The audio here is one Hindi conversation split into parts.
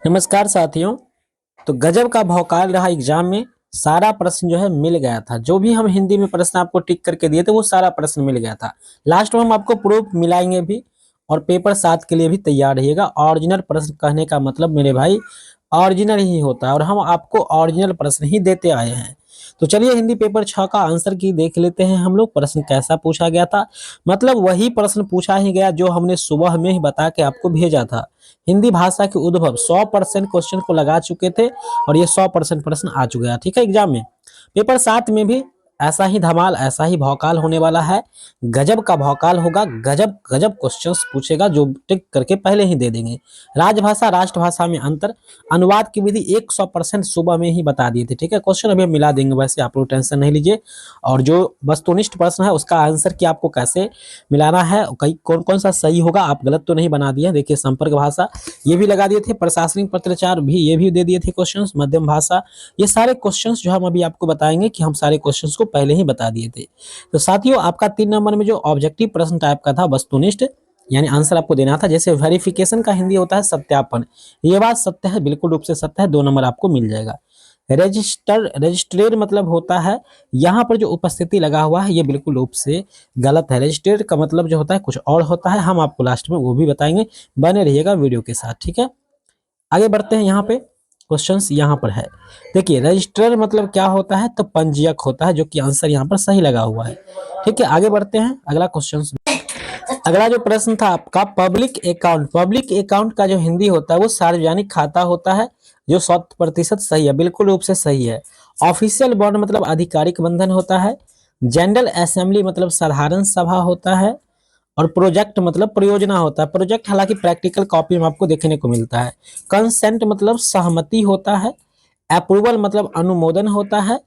नमस्कार साथियों। तो गजब का भौकाल रहा एग्जाम में। सारा प्रश्न जो है मिल गया था। जो भी हम हिंदी में प्रश्न आपको टिक करके दिए थे वो सारा प्रश्न मिल गया था। लास्ट में हम आपको प्रूफ मिलाएंगे भी। और पेपर 7 के लिए भी तैयार रहिएगा। ओरिजिनल प्रश्न कहने का मतलब मेरे भाई ओरिजिनल ही होता है और हम आपको ओरिजिनल प्रश्न ही देते आए हैं। तो चलिए हिंदी पेपर 6 का आंसर की देख लेते हैं हम लोग। प्रश्न कैसा पूछा गया था, मतलब वही प्रश्न पूछा ही गया जो हमने सुबह में ही बता के आपको भेजा था। हिंदी भाषा के उद्भव 100% क्वेश्चन को लगा चुके थे और ये 100% प्रश्न आ चुका है। ठीक है, एग्जाम में पेपर 7 में भी ऐसा ही धमाल, ऐसा ही भौकाल होने वाला है। गजब का भौकाल होगा, गजब गजब क्वेश्चंस पूछेगा जो टिक करके पहले ही दे देंगे। राजभाषा राष्ट्रभाषा में अंतर, अनुवाद की विधि 100% सुबह में ही बता दिए थे। ठीक है, क्वेश्चन अभी हम मिला देंगे, वैसे आप लोग टेंशन नहीं लीजिए। और जो वस्तुनिष्ठ प्रश्न है उसका आंसर कि आपको कैसे मिलाना है, कई कौन कौन सा सही होगा, आप गलत तो नहीं बना दिए। देखिए संपर्क भाषा ये भी लगा दिए थे, प्रशासनिक पत्राचार भी ये भी दे दिए थे क्वेश्चंस, मध्यम भाषा, ये सारे क्वेश्चंस जो हम अभी आपको बताएंगे कि हम सारे क्वेश्चंस को पहले ही बता दिए थे। तो साथियों आपका 3 नंबर में जो ऑब्जेक्टिव प्रश्न टाइप का था वस्तुनिष्ठ, यानी आंसर आपको देना था। जैसे वेरिफिकेशन का हिंदी होता है सत्यापन, ये बात सत्य है, बिल्कुल रूप से सत्य है, 2 नंबर आपको मिल जाएगा। रजिस्ट्रेड मतलब होता है, यहाँ पर जो उपस्थिति लगा हुआ है ये बिल्कुल रूप से गलत है। रजिस्ट्रेड का मतलब जो होता है कुछ और होता है, हम आपको लास्ट में वो भी बताएंगे। बने रहिएगा वीडियो के साथ। ठीक है, आगे बढ़ते हैं। यहाँ पे क्वेश्चंस यहाँ पर है। देखिए रजिस्ट्रर मतलब क्या होता है, तो पंजीयक होता है, जो कि आंसर यहाँ पर सही लगा हुआ है। ठीक है, आगे बढ़ते हैं अगला क्वेश्चन। अगला जो प्रश्न था आपका पब्लिक अकाउंट, पब्लिक अकाउंट का जो हिंदी होता है वो सार्वजनिक खाता होता है, जो 100% सही है, बिल्कुल रूप से सही है। ऑफिशियल बॉन्ड मतलब आधिकारिक बंधन होता है। जनरल असेंबली मतलब साधारण सभा होता है। और प्रोजेक्ट मतलब परियोजना होता है। प्रोजेक्ट हालांकि प्रैक्टिकल कॉपी में आपको देखने को मिलता है। कंसेंट मतलब सहमति होता है। अप्रूवल मतलब अनुमोदन होता है।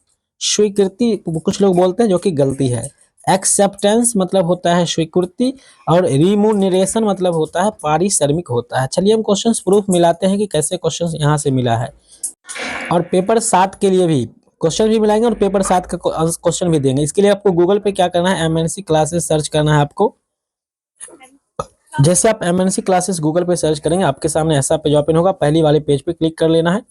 स्वीकृति कुछ लोग बोलते हैं जो कि गलती है। एक्सेप्टेंस मतलब होता है स्वीकृति। और रिम्यूनरेशन मतलब होता है पारिश्रमिक होता है। चलिए हम क्वेश्चंस प्रूफ मिलाते हैं कि कैसे क्वेश्चंस यहाँ से मिला है। और पेपर 7 के लिए भी क्वेश्चन भी मिलाएंगे और पेपर 7 का क्वेश्चन भी देंगे। इसके लिए आपको गूगल पे क्या करना है, एमएनसी क्लासेस सर्च करना है आपको। जैसे आप एमएनसी क्लासेस गूगल पे सर्च करेंगे आपके सामने ऐसा पेज ओपन होगा। पहली वाले पेज पे क्लिक कर लेना है।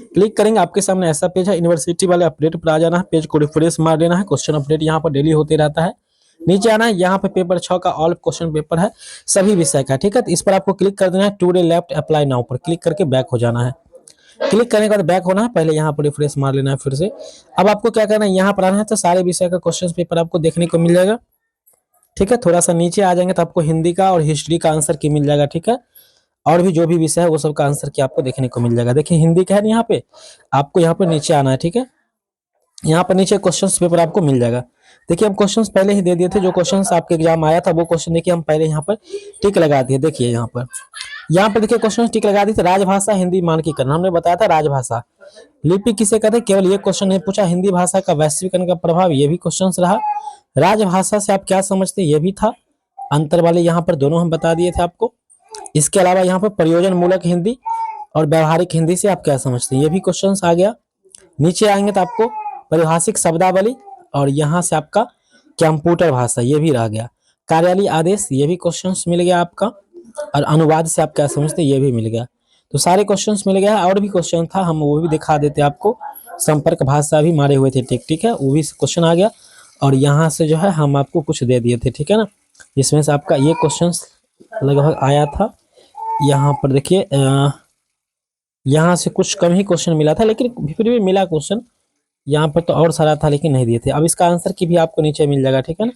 क्लिक करेंगे आपके सामने ऐसा पेज है। यूनिवर्सिटी वाले अपडेट पर आ जाना है, पेज को रिफ्रेश मार देना है। क्वेश्चन अपडेट यहाँ पर डेली होते रहता है। नीचे आना है, यहाँ पे पेपर 6 का ऑल क्वेश्चन पेपर है, सभी विषय का। ठीक है, तो इस पर आपको क्लिक कर देना है। टुडे लेफ्ट अप्लाई नाउ पर क्लिक करके बैक हो जाना है। क्लिक करने के बाद बैक होना है, पहले यहाँ पर रिफ्रेश मार लेना है फिर से। अब आपको क्या करना है, यहाँ पर आना है तो सारे विषय का क्वेश्चन पेपर आपको देखने को मिल जाएगा। ठीक है, थोड़ा सा नीचे आ जाएंगे तो आपको हिंदी का और हिस्ट्री का आंसर की मिल जाएगा। ठीक है, और भी जो भी विषय है वो सब का आंसर की आपको देखने को मिल जाएगा। देखिए हिंदी का है यहाँ पे, आपको यहाँ पर नीचे आना है। ठीक है, यहाँ पर नीचे क्वेश्चंस पेपर आपको मिल जाएगा। देखिए हम क्वेश्चंस पहले ही दे दिए थे, जो क्वेश्चंस आपके एग्जाम आया था वो क्वेश्चन देखिए हम पहले यहाँ पर टिक लगा दिए। देखिए यहाँ पर देखिए क्वेश्चन टिक लगा दी थी। राजभाषा हिंदी मानकीकरण हमने बताया था। राजभाषा लिपि किसे कहते हैं, केवल ये क्वेश्चन नहीं पूछा। हिंदी भाषा का वैश्वीकरण का प्रभाव, ये भी क्वेश्चन रहा। राजभाषा से आप क्या समझते हैं, ये भी था। अंतर वाले यहाँ पर दोनों हम बता दिए थे आपको। इसके अलावा यहाँ पर प्रयोजन मूलक हिंदी और व्यवहारिक हिंदी से आप क्या समझते हैं, ये भी क्वेश्चन आ गया। नीचे आएंगे तो आपको परिभाषिक शब्दावली और यहाँ से आपका कंप्यूटर भाषा ये भी रह गया। कार्यालय आदेश ये भी क्वेश्चंस मिल गया आपका। और अनुवाद से आप क्या समझते ये भी मिल गया। तो सारे क्वेश्चंस मिल गया। और भी क्वेश्चन था, हम वो भी दिखा देते आपको। संपर्क भाषा भी मारे हुए थे टिक। ठीक है, वो भी क्वेश्चन आ गया। और यहाँ से जो है हम आपको कुछ दे दिए थे। ठीक है ना, इसमें से आपका ये क्वेश्चन लगभग आया था। यहाँ पर देखिए यहाँ से कुछ कम ही क्वेश्चन मिला था, लेकिन फिर भी मिला क्वेश्चन। यहाँ पर तो और सारा था लेकिन नहीं दिए थे। अब इसका आंसर की भी आपको नीचे मिल जाएगा। ठीक है ना,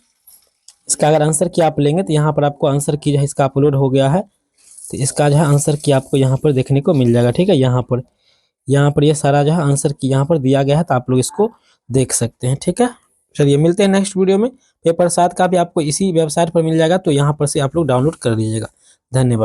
इसका अगर आंसर की आप लेंगे तो यहाँ पर आपको आंसर की जो है इसका अपलोड हो गया है, तो इसका जो है आंसर की आपको यहाँ पर देखने को मिल जाएगा। ठीक है, यहाँ पर ये सारा जो है आंसर की यहाँ पर दिया गया है, तो आप लोग इसको देख सकते हैं। ठीक है, चलिए मिलते हैं नेक्स्ट वीडियो में। पेपर 7 का भी आपको इसी वेबसाइट पर मिल जाएगा, तो यहाँ पर से आप लोग डाउनलोड कर लीजिएगा। धन्यवाद।